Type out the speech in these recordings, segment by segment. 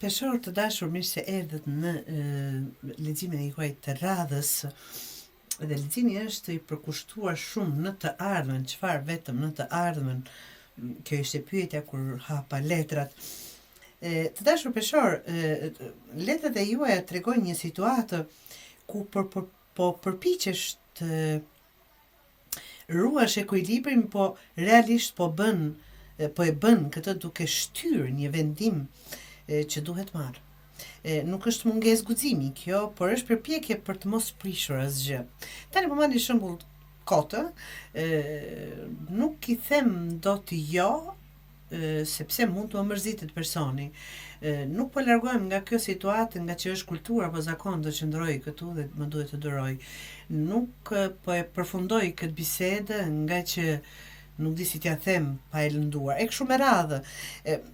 Peshor të dashur, mirë se erdhët në leximin e juaj të radhës. Dhe leximi është i përkushtuar shumë në të ardhmen, çfarë vetëm në të ardhmen. Kjo ishte pyetja kur hapa letrat. Të dashur Peshor, letrat e juaja tregojnë një situatë ku po përpiqesh të ruash ekuilibrin, po realisht po e bën këtë duke shtyr një vendim që duhet marrë. Nuk është mungesë guximi kjo, por është përpjekje për të mos prishur asgjë. Tani po marr një shembull kotë, nuk i them dot jo, sepse mund të më mërzitet personi. Nuk po largohem nga kjo situatë, nga që është kultura apo zakon të qëndroj këtu dhe më duhet të duroj. Nuk po e përfundoj këtë bisedë, nga që nuk di si t'ja them pa e lënduar. E kështu me radhë.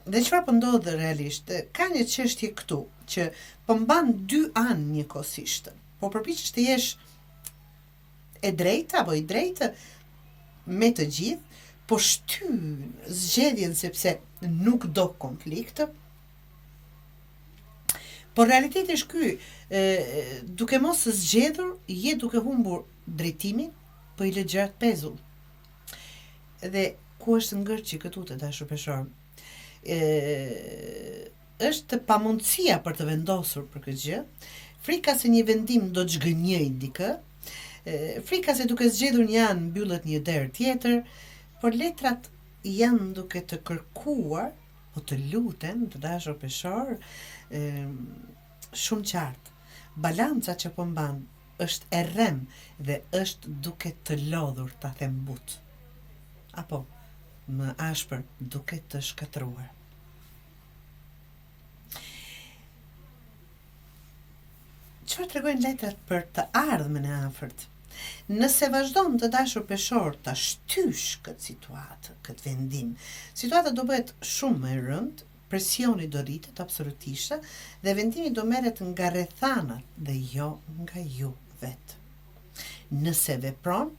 Dhe çfarë po ndodh realisht? Ka një çështje këtu që po mban dy anë njëkohësisht. Po përpiqesh të jesh e drejtë apo i drejtë me të gjithë, po shtyn zgjedhjen sepse nuk do konflikt. Por realiteti është ky, duke mos zgjedhur, je duke humbur drejtimin, po i lë gjërat pezull. Dhe ku është ngërçi këtu të dashur Peshor? Është pamundësia për të vendosur për këtë gjë, frika se një vendim do të zhgënjej dikë, frika se duke zgjedhur një anë mbyllet një derë tjetër, por letrat janë duke të kërkuar, o të luten të dashur Peshor, shumë qartë. Balanca që po mban është e rrem dhe është duke të lodhur, ta them but. Apo më ashpër, duke të shkatruar. Çfarë tregojnë letrat për të ardhmen e afërt? Nëse vazhdon të dashur Peshor ta shtysh këtë situatë, këtë vendim, situata do bëhet shumë më e rëndë, presioni do rritet absolutisht dhe vendimi do merret nga rrethanat dhe jo nga ju vetë. Nëse vepron,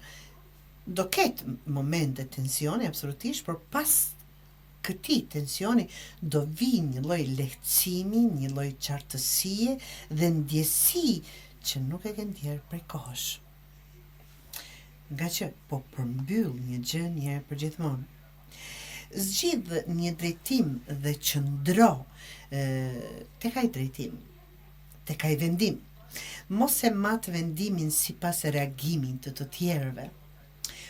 do ketë momente tensioni absolutisht, por pas këtij tensioni do vi një lloj lehtësimi, një lloj qartësie dhe ndjesi që nuk e ke ndjerë prej kohësh. Nga që po përmbyll një gjë një herë për gjithmonë. Zgjidh një drejtim dhe qëndro tek ai drejtim, tek ai vendim. Mos e mat vendimin sipas reagimin të tjerëve.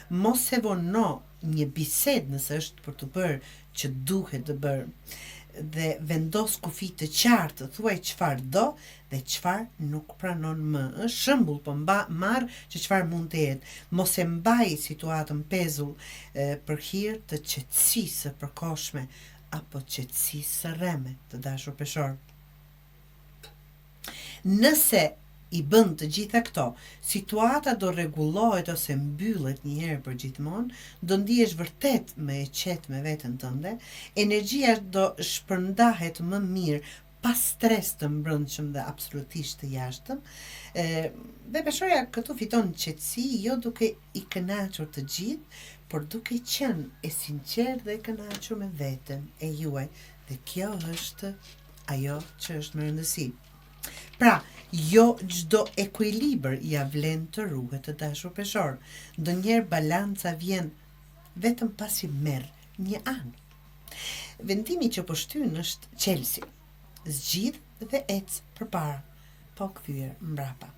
Mos e vono një bisedë nëse është për të bërë që duhet të bërë, dhe vendos kufi të qartë, thuaj çfarë do dhe çfarë nuk pranon më. Është shembull po marr që çfarë mund të jetë. Mos e mbaj situatën pezull për hir të qetësisë së përkohshme apo qetësisë së rreme, të dashur Peshor. Nëse i bën të gjitha këto, situata do rregullohet ose mbyllet një herë për gjithmonë, do ndihesh vërtet më e qetë me veten tënde, energjia do shpërndahet më mirë, pas stres të mbrëmshëm dhe absolutisht të jashtëm. Dhe Peshorja këtu fiton qetësi, jo duke i kënaqur të gjithë, por duke qenë e sinqertë dhe e kënaqur me veten e juaj. Dhe kjo është ajo që është më rëndësi. Pra, jo çdo ekuilibër ja vlen të ruhet të dashur Peshor. Ndonjëherë balanca vjen vetëm pasi merr një anë. Vendimi që po shtyn është qelsi. Zgjidh dhe ec përpara, po kthyer mbrapa.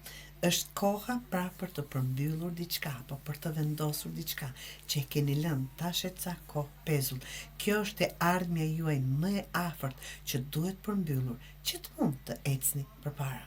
Është koha pra për të përmbyllur diçka, apo për të vendosur diçka që e keni lënë tash e ca kohë pezull. Kjo është e ardhmja juaj më e afërt që duhet përmbyllur, që të mund të ecni përpara.